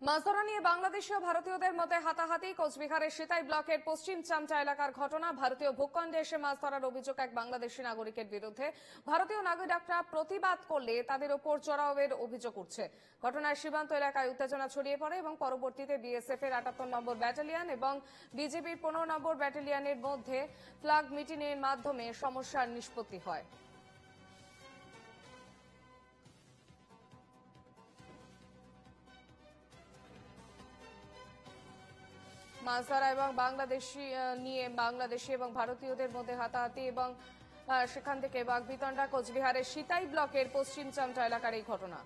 মাছ ধরা নিয়ে বাংলাদেশি ও ভারতীয়দের মধ্যে হাতাহাতি। কোচবিহারের সিতাই ব্লকের পশ্চিম চামচা এলাকার ঘটনা। ভারতীয় ভূখণ্ডে এসে মাছ ধরার অভিযোগ এক বাংলাদেশি নাগরিকের বিরুদ্ধে। ভারতীয় নাগরিকরা প্রতিবাদ করলে তাদের ওপর চড়াওয়ের অভিযোগ উঠছে। ঘটনায় সীমান্ত এলাকায় উত্তেজনা ছড়িয়ে পড়ে এবং পরবর্তীতে বিএসএফ এর ৭৮ নম্বর ব্যাটালিয়ন এবং বিজেপির ১৫ নম্বর ব্যাটালিয়নের মধ্যে ফ্ল্যাগ মিটিং এর মাধ্যমে সমস্যার নিষ্পত্তি হয়। মাছ ধরা এবং বাংলাদেশি এবং ভারতীয়দের মধ্যে হাতাহাতি এবং সেখান থেকে বাগবিতণ্ডা। কোচবিহারের সিতাই ব্লকের পশ্চিম চামচা এলাকার এই ঘটনা।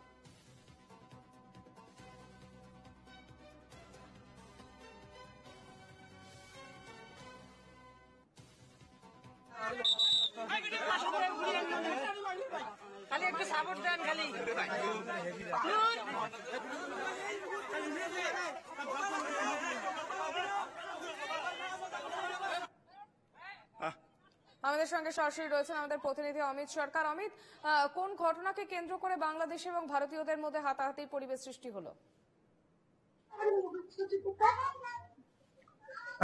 খালি একটু সাপোর্ট দেন খালি। আমাদের সঙ্গে সরাসরি রয়েছেন আমাদের প্রতিনিধি অমিত সরকার। অমিত, কোন ঘটনাকে কেন্দ্র করে বাংলাদেশ এবং ভারতীয়দের মধ্যে হাতাহাতির পরিবেশ সৃষ্টি হলো?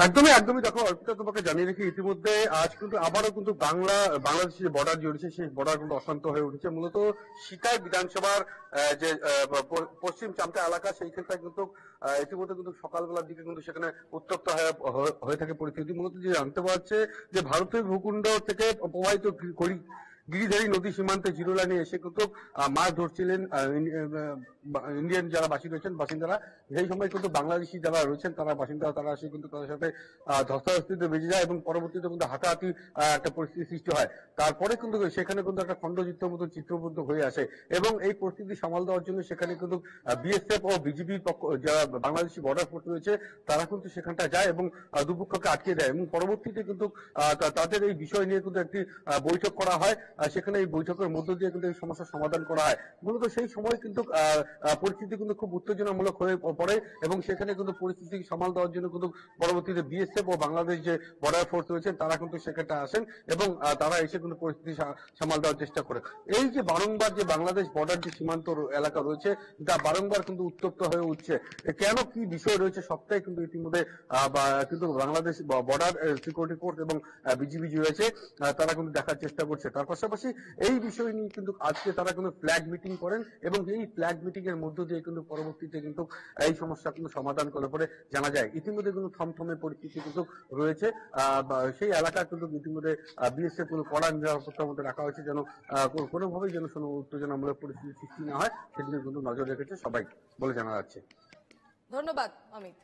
একদমই দেখো অর্পিতা, তোমাকে জানিয়ে রেখে ইতিমধ্যে আজ কিন্তু আবারও কিন্তু বাংলাদেশের যে বর্ডার জড়িয়েছে সেই বর্ডার কিন্তু অশান্ত হয়ে উঠেছে। মূলত সিতাই বিধানসভার যে পশ্চিম চামচা এলাকা সেইখানটায় কিন্তু ইতিমধ্যে কিন্তু সকালবেলার দিকে কিন্তু সেখানে উত্তপ্ত হয়ে থাকে পরিস্থিতি। মূলত যে জানতে পারছে যে ভারতীয় ভূখণ্ড থেকে প্রবাহিত গিরিধারী নদী সীমান্তে জিরো লাইনে এসে কিন্তু মাছ ধরছিলেন ইন্ডিয়ান যারা বাসিন্দারা। সেই সময় কিন্তু বাংলাদেশি যারা রয়েছেন তারা এসে কিন্তু তাদের সাথে ধস্তাধস্তিতে বেজে যায় এবং পরবর্তীতে কিন্তু হাতাহাতি একটা পরিস্থিতি সৃষ্টি হয়। তারপরে কিন্তু সেখানে কিন্তু একটা খণ্ডযুদ্ধের মতো চিত্রবদ্ধ হয়ে আসে এবং এই পরিস্থিতি সামাল দেওয়ার জন্য সেখানে কিন্তু বিএসএফ ও বিজিবির পক্ষ যারা বাংলাদেশি বর্ডার ফোর্স রয়েছে তারা কিন্তু সেখানটা যায় এবং দুপক্ষকে আটকে দেয় এবং পরবর্তীতে কিন্তু তাদের এই বিষয় নিয়ে কিন্তু একটি বৈঠক করা হয়। সেখানে এই বৈঠকের মধ্য দিয়ে কিন্তু এই সমস্যার সমাধান করা হয়। মূলত সেই সময় কিন্তু পরিস্থিতি কিন্তু খুব উত্তেজনামূলক হয়ে পড়ে এবং সেখানে কিন্তু পরিস্থিতি সামাল দেওয়ার জন্য কিন্তু পরবর্তীতে বিএসএফ ও বাংলাদেশ যে বর্ডার ফোর্স রয়েছেন তারা কিন্তু সেখানটা আসেন এবং তারা এসে কিন্তু পরিস্থিতি সামাল দেওয়ার চেষ্টা করে। এই যে বারংবার যে বাংলাদেশ বর্ডার যে সীমান্ত এলাকা রয়েছে তা বারংবার কিন্তু উত্তপ্ত হয়ে উঠছে। কেন কি বিষয় রয়েছে সবটাই কিন্তু ইতিমধ্যে কিন্তু বাংলাদেশ বর্ডার সিকিউরিটি ফোর্স এবং বিজিবি রয়েছে তারা কিন্তু দেখার চেষ্টা করছে। তার পাশাপাশি এই বিষয় নিয়ে কিন্তু আজকে তারা কিন্তু ফ্ল্যাগ মিটিং করেন এবং এই ফ্ল্যাগ মিটিং এর মধ্য দিয়ে কিন্তু পরবর্তীতে কিন্তু এই সমস্যা কিন্তু সমাধান করে পরে জানা যায়। ইতিমধ্যে কিন্তু থমথমে পরিস্থিতি কিন্তু রয়েছে। সেই এলাকা কিন্তু ইতিমধ্যে বিএসএফ কিন্তু কড়া নিরাপত্তার মধ্যে রাখা হয়েছে যেন কোনোভাবেই যেন উত্তেজনামূলক পরিস্থিতি সৃষ্টি না হয় সেদিকে কিন্তু নজর রেখেছে সবাই বলে জানা যাচ্ছে। ধন্যবাদ অমিত।